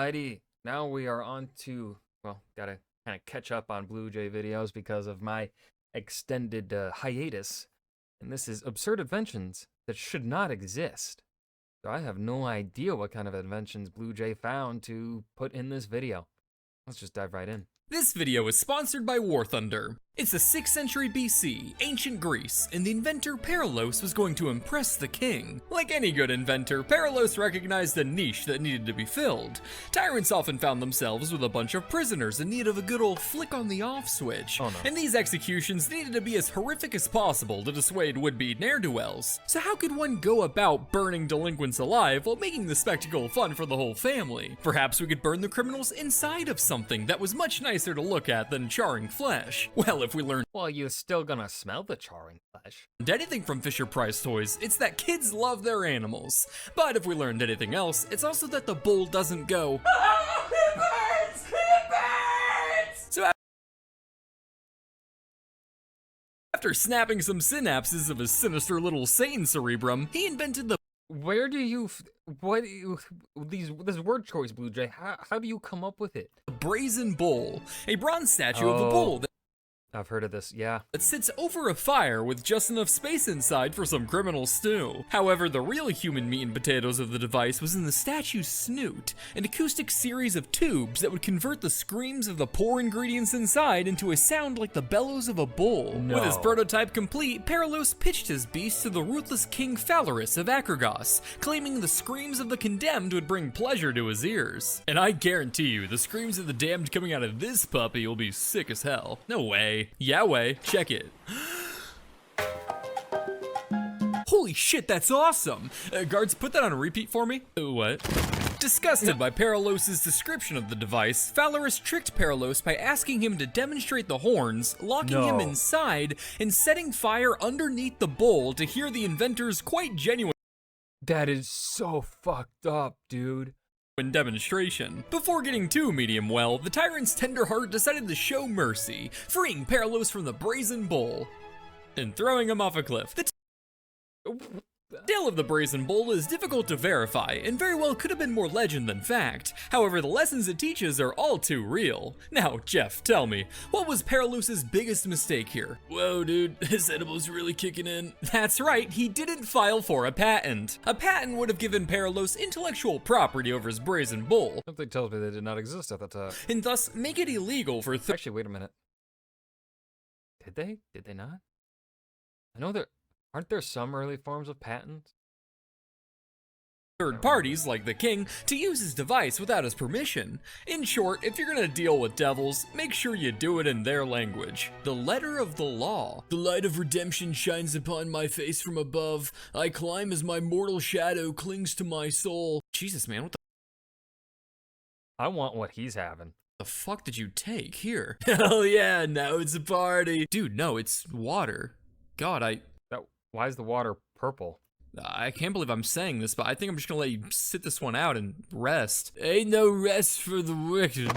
Alrighty, now we are on to, well, gotta kind of catch up on Blue Jay videos because of my extended hiatus. And this is absurd inventions that should not exist. So I have no idea what kind of inventions Blue Jay found to put in this video. Let's just dive right in. This video is sponsored by War Thunder. It's the 6th century BC, ancient Greece, and the inventor Perilos was going to impress the king. Like any good inventor, Perilos recognized a niche that needed to be filled. Tyrants often found themselves with a bunch of prisoners in need of a good old flick on the off switch. Oh, no. And these executions needed to be as horrific as possible to dissuade would-be ne'er-do-wells. So how could one go about burning delinquents alive while making the spectacle fun for the whole family? Perhaps we could burn the criminals inside of something that was much nicer to look at than charring flesh. Well, if we learned Well, you're still gonna smell the charring flesh. anything from Fisher-Price toys, it's that kids love their animals. But if we learned anything else, it's also that the bull doesn't go, "Oh, it burns! It burns!" So after snapping some synapses of his sinister little sane cerebrum, he invented the Where do you, this word choice, Blue Jay, how do you come up with it? brazen bull, a bronze statue of a bull I've heard of this, yeah. that sits over a fire with just enough space inside for some criminal stew. However, the real human meat and potatoes of the device was in the statue's snoot, an acoustic series of tubes that would convert the screams of the poor ingredients inside into a sound like the bellows of a bull. No. With his prototype complete, Perilos pitched his beast to the ruthless King Phalaris of Acragos, claiming the screams of the condemned would bring pleasure to his ears. And I guarantee you, the screams of the damned coming out of this puppy will be sick as hell. No way. Yahweh, check it. Holy shit, that's awesome! Guards, put that on a repeat for me. What? Disgusted by Perilos' description of the device, Phalaris tricked Perilos by asking him to demonstrate the horns, locking him inside, and setting fire underneath the bowl to hear the inventor's quite genuine That is so fucked up, dude. demonstration. Before getting too medium well, the tyrant's tender heart decided to show mercy, freeing Perilos from the brazen bull and throwing him off a cliff. The tale of the brazen bull is difficult to verify and very well could have been more legend than fact. However, the lessons it teaches are all too real. Now, Jeff, tell me, what was Perilos' biggest mistake here? Whoa, dude, his edible's really kicking in. That's right, he didn't file for a patent. A patent would have given Perilos intellectual property over his brazen bull, Something tells me they did not exist at that time. and thus make it illegal for Actually, wait a minute. Did they? Did they not? I know aren't there some early forms of patents? third parties, like the king, to use his device without his permission. In short, if you're gonna deal with devils, make sure you do it in their language. The letter of the law. The light of redemption shines upon my face from above. I climb as my mortal shadow clings to my soul. Jesus, man, what I want what he's having. the fuck did you take? Here. Hell yeah, now it's a party. Dude, no, it's water. God, Why is the water purple? I can't believe I'm saying this, but I think I'm just gonna let you sit this one out and rest. Ain't no rest for the wicked.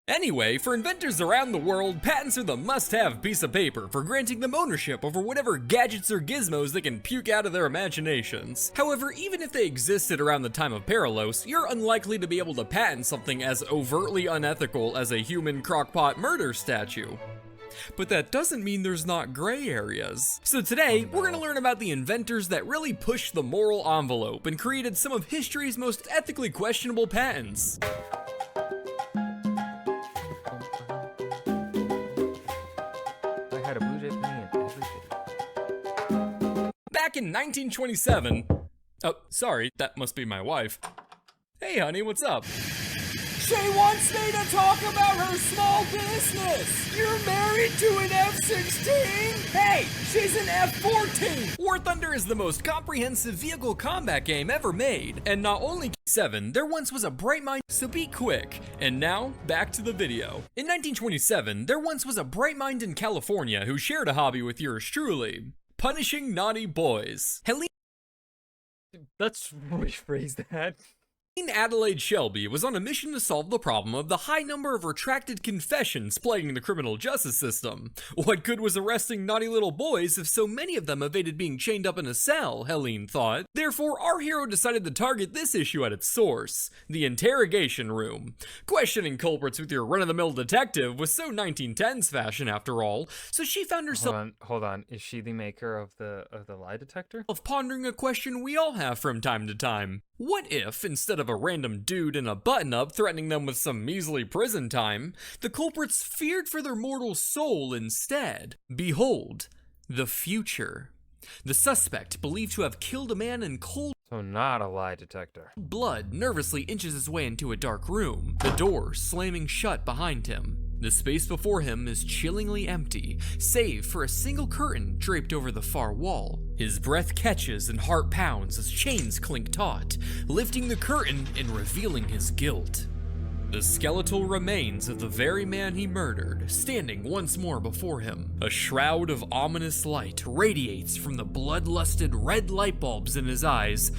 Anyway, for inventors around the world, patents are the must-have piece of paper for granting them ownership over whatever gadgets or gizmos they can puke out of their imaginations. However, even if they existed around the time of Perilos, you're unlikely to be able to patent something as overtly unethical as a human crockpot murder statue. But that doesn't mean there's not gray areas. So today, we're gonna learn about the inventors that really pushed the moral envelope and created some of history's most ethically questionable patents. I had a Blue Jay penny in every video. Back in 1927, oh, sorry, that must be my wife. Hey honey, what's up? She wants me to talk about her small business! You're married to an F-16? Hey, she's an F-14! War Thunder is the most comprehensive vehicle combat game ever made. And not only 7, there once was a bright mind, so be quick. And now, back to the video. In 1927, there once was a bright mind in California who shared a hobby with yours truly. Punishing naughty boys. Let's rephrase that. Adelaide Shelby was on a mission to solve the problem of the high number of retracted confessions plaguing the criminal justice system. What good was arresting naughty little boys if so many of them evaded being chained up in a cell, Helene thought. Therefore, our hero decided to target this issue at its source, the interrogation room. Questioning culprits with your run-of-the-mill detective was so 1910s fashion after all, so she found herself— Hold on. Is she the maker of the lie detector? pondering a question we all have from time to time. What if, instead of a random dude in a button-up threatening them with some measly prison time, the culprits feared for their mortal soul instead? Behold, the future. The suspect, believed to have killed a man in cold So not a lie detector. blood, nervously inches his way into a dark room, the door slamming shut behind him. The space before him is chillingly empty, save for a single curtain draped over the far wall. His breath catches and heart pounds as chains clink taut, lifting the curtain and revealing his guilt. The skeletal remains of the very man he murdered, standing once more before him. A shroud of ominous light radiates from the bloodlusted red light bulbs in his eyes.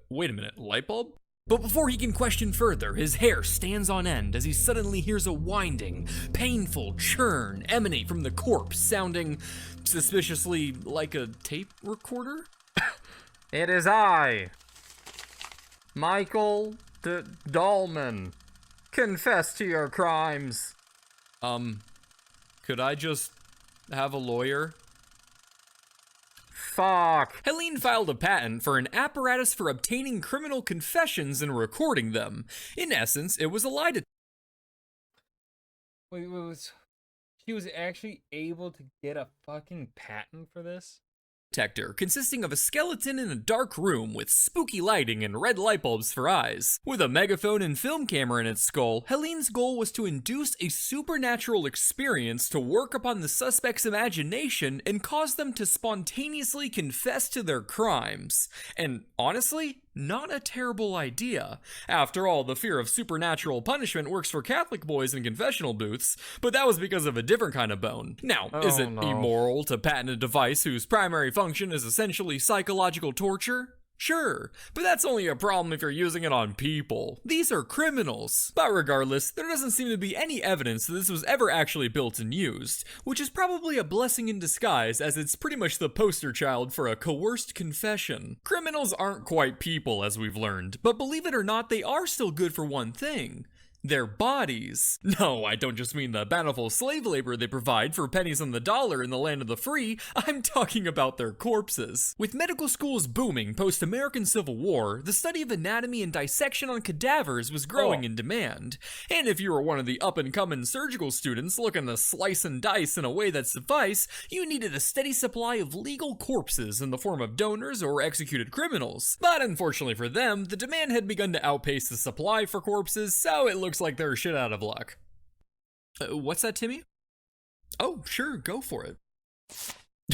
Wait a minute, light bulb? But before he can question further, his hair stands on end as he suddenly hears a winding, painful churn emanate from the corpse, sounding suspiciously like a tape recorder. It is I, Michael Dahlman. Confess to your crimes. Could I just have a lawyer? Fuck. Helene filed a patent for an apparatus for obtaining criminal confessions and recording them. In essence, it was a lie detector. Wait, she was actually able to get a fucking patent for this? Consisting of a skeleton in a dark room with spooky lighting and red light bulbs for eyes. With a megaphone and film camera in its skull, Helene's goal was to induce a supernatural experience to work upon the suspect's imagination and cause them to spontaneously confess to their crimes. And honestly, not a terrible idea. After all, the fear of supernatural punishment works for Catholic boys in confessional booths, but that was because of a different kind of bone. Now, is it immoral to patent a device whose primary function is essentially psychological torture? Sure, but that's only a problem if you're using it on people. These are criminals. But regardless, there doesn't seem to be any evidence that this was ever actually built and used, which is probably a blessing in disguise as it's pretty much the poster child for a coerced confession. Criminals aren't quite people, as we've learned, but believe it or not, they are still good for one thing. Their bodies. No, I don't just mean the bountiful slave labor they provide for pennies on the dollar in the land of the free, I'm talking about their corpses. With medical schools booming post-American Civil War, the study of anatomy and dissection on cadavers was growing in demand. And if you were one of the up-and-coming surgical students looking to slice and dice in a way that suffice, you needed a steady supply of legal corpses in the form of donors or executed criminals. But unfortunately for them, the demand had begun to outpace the supply for corpses, so it looks like they're shit out of luck. What's that, Timmy? Oh, sure, go for it.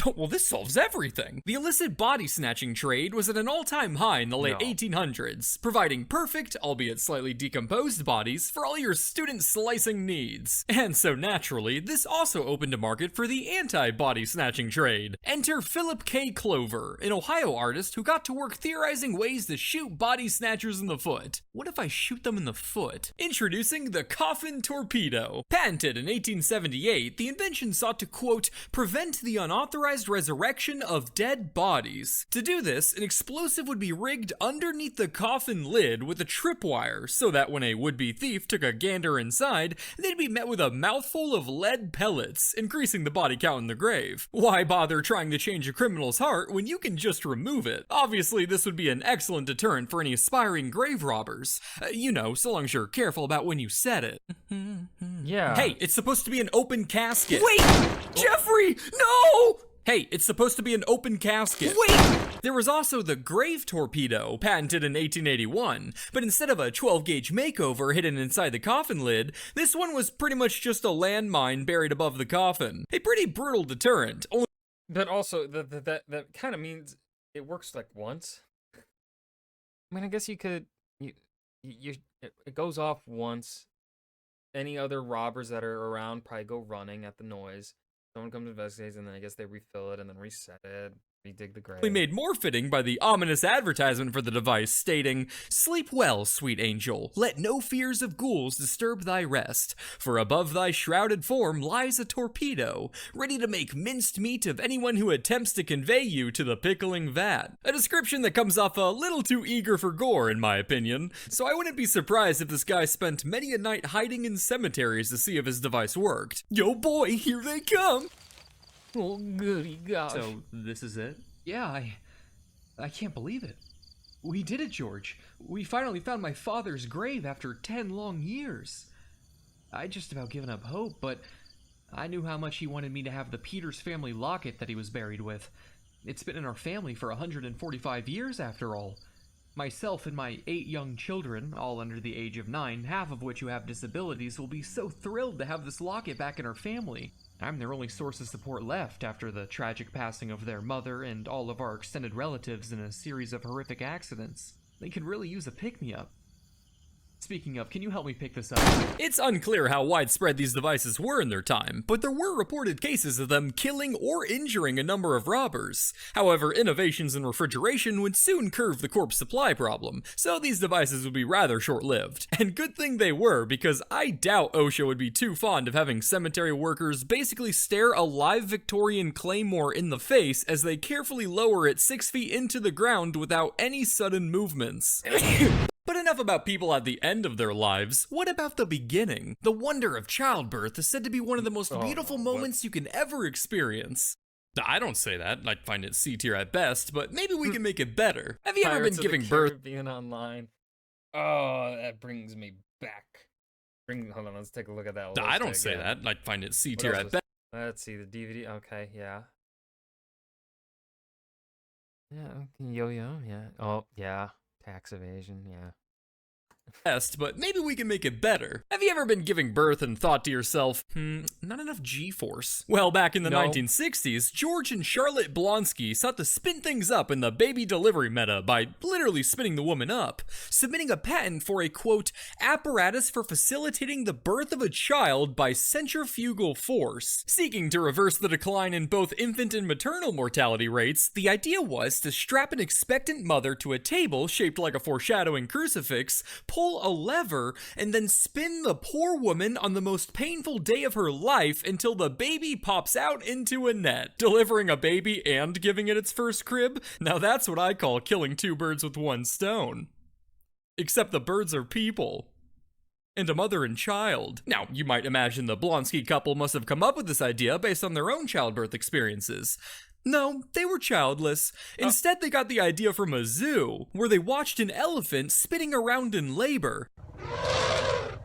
Oh, well, this solves everything. The illicit body snatching trade was at an all-time high in the late 1800s, providing perfect, albeit slightly decomposed bodies for all your student slicing needs. And so naturally, this also opened a market for the anti-body snatching trade. Enter Philip K. Clover, an Ohio artist who got to work theorizing ways to shoot body snatchers in the foot. What if I shoot them in the foot? Introducing the coffin torpedo. Patented in 1878, the invention sought to, quote, prevent the unauthorized resurrection of dead bodies. To do this, an explosive would be rigged underneath the coffin lid with a tripwire so that when a would-be thief took a gander inside, they'd be met with a mouthful of lead pellets, increasing the body count in the grave. Why bother trying to change a criminal's heart when you can just remove it? Obviously, this would be an excellent deterrent for any aspiring grave robbers. You know, so long as you're careful about when you set it. Yeah. Hey, it's supposed to be an open casket. Wait! Jeffrey! No! Hey, it's supposed to be an open casket. Wait! There was also the grave torpedo, patented in 1881, but instead of a 12-gauge makeover hidden inside the coffin lid, this one was pretty much just a landmine buried above the coffin. A pretty brutal deterrent. But also, that kind of means it works like once. I mean, I guess you could, it goes off once. Any other robbers that are around probably go running at the noise. Someone comes and investigates, and then I guess they refill it and then reset it. Redig the grave. Made more fitting by the ominous advertisement for the device stating, "Sleep well, sweet angel, let no fears of ghouls disturb thy rest, for above thy shrouded form lies a torpedo, ready to make minced meat of anyone who attempts to convey you to the pickling vat." A description that comes off a little too eager for gore in my opinion, so I wouldn't be surprised if this guy spent many a night hiding in cemeteries to see if his device worked. Yo boy, here they come! Oh, goody gosh. So, this is it? Yeah, I can't believe it. We did it, George. We finally found my father's grave after 10 long years. I'd just about given up hope, but I knew how much he wanted me to have the Peters family locket that he was buried with. It's been in our family for 145 years after all. Myself and my 8 young children, all under the age of 9, half of which who have disabilities, will be so thrilled to have this locket back in our family. I'm their only source of support left after the tragic passing of their mother and all of our extended relatives in a series of horrific accidents. They could really use a pick-me-up. Speaking of, can you help me pick this up? It's unclear how widespread these devices were in their time, but there were reported cases of them killing or injuring a number of robbers. However, innovations in refrigeration would soon curb the corpse supply problem, so these devices would be rather short-lived. And good thing they were, because I doubt OSHA would be too fond of having cemetery workers basically stare a live Victorian claymore in the face as they carefully lower it 6 feet into the ground without any sudden movements. But enough about people at the end of their lives. What about the beginning? The wonder of childbirth is said to be one of the most beautiful moments you can ever experience. I don't say that. I find it C tier at best, but maybe we can make it better. Have you ever Pirates been of the giving birth? Caribbean online. Oh, that brings me back. Hold on, let's take a look at that list I don't say again. that. I find it C What tier else at was- best. Let's see, the DVD. Okay, yeah. Yeah, yo-yo, yeah. Oh, yeah. Tax evasion, yeah. But maybe we can make it better. Have you ever been giving birth and thought to yourself, not enough G-force? Well, back in the 1960s, George and Charlotte Blonsky sought to spin things up in the baby delivery meta by literally spinning the woman up, submitting a patent for a, quote, apparatus for facilitating the birth of a child by centrifugal force. Seeking to reverse the decline in both infant and maternal mortality rates, the idea was to strap an expectant mother to a table shaped like a foreshadowing crucifix, pull a lever, and then spin the poor woman on the most painful day of her life until the baby pops out into a net. Delivering a baby and giving it its first crib? Now that's what I call killing 2 birds with 1 stone. Except the birds are people. And a mother and child. Now, you might imagine the Blonsky couple must have come up with this idea based on their own childbirth experiences. No, they were childless. Instead, they got the idea from a zoo, where they watched an elephant spinning around in labor.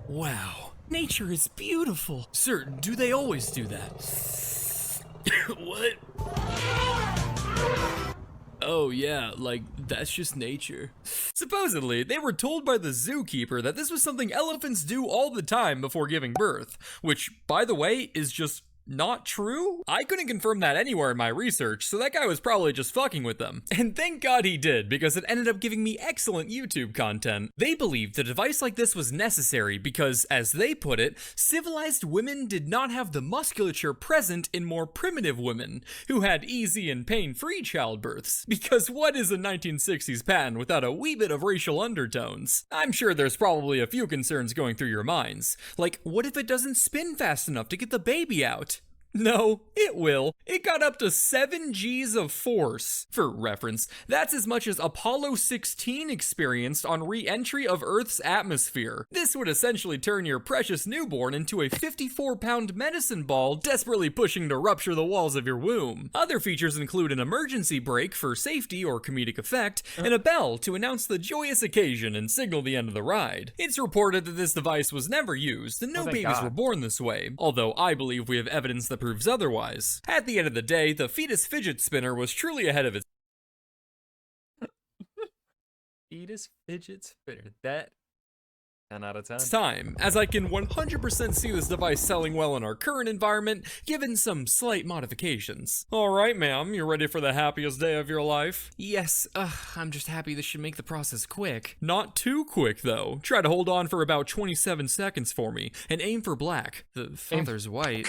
Wow, nature is beautiful. Sir, do they always do that? What? Oh yeah, like, that's just nature. Supposedly, they were told by the zookeeper that this was something elephants do all the time before giving birth, which, by the way, is just not true? I couldn't confirm that anywhere in my research, so that guy was probably just fucking with them. And thank God he did, because it ended up giving me excellent YouTube content. They believed a device like this was necessary because, as they put it, civilized women did not have the musculature present in more primitive women, who had easy and pain-free childbirths. Because what is a 1960s patent without a wee bit of racial undertones? I'm sure there's probably a few concerns going through your minds. Like, what if it doesn't spin fast enough to get the baby out? No, it will. It got up to 7 Gs of force. For reference, that's as much as Apollo 16 experienced on re-entry of Earth's atmosphere. This would essentially turn your precious newborn into a 54-pound medicine ball desperately pushing to rupture the walls of your womb. Other features include an emergency brake for safety or comedic effect, and a bell to announce the joyous occasion and signal the end of the ride. It's reported that this device was never used, and no thank babies God. were born this way, although I believe we have evidence that proves otherwise. At the end of the day, the fetus fidget spinner was truly ahead of its Fetus fidget spinner. That 10 out of 10. time, as I can 100% see this device selling well in our current environment, given some slight modifications. Alright, ma'am, you ready for the happiest day of your life? Yes, I'm just happy this should make the process quick. Not too quick, though. Try to hold on for about 27 seconds for me, and aim for black. The father's white.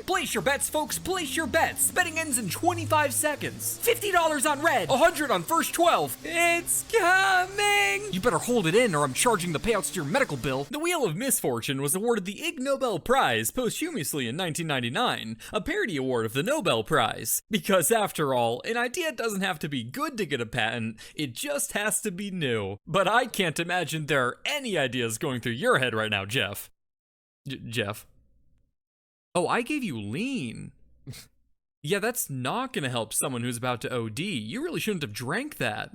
Place your bets, folks, place your bets. Betting ends in 25 seconds. $50 on red, 100 on first 12. It's coming! You better hold it in or I'm charging the payouts to your medical bill. The Wheel of Misfortune was awarded the Ig Nobel Prize posthumously in 1999, a parody award of the Nobel Prize. Because after all, an idea doesn't have to be good to get a patent, it just has to be new. But I can't imagine there are any ideas going through your head right now, Jeff. Jeff? Oh, I gave you lean. Yeah, that's not gonna help someone who's about to OD. You really shouldn't have drank that.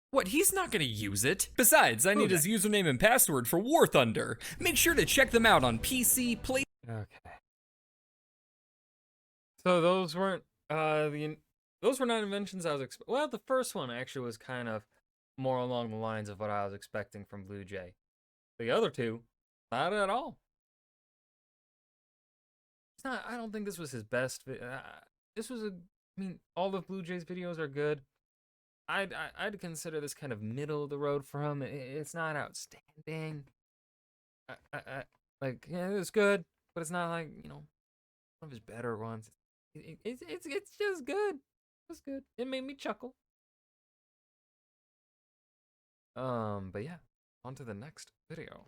What, he's not gonna use it? Besides, I need his username and password for War Thunder. Make sure to check them out on PC, Play. Okay. So those weren't those were not inventions I was well, the first one actually was kind of more along the lines of what I was expecting from Blue Jay. The other two, not at all. It's not. I don't think this was his best. This was a. I mean, all of Blue Jay's videos are good. I'd consider this kind of middle of the road for him. It's not outstanding. Like, yeah, it's good, but it's not like, you know, one of his better ones. It's just good. It's good. It made me chuckle. But yeah, on to the next video.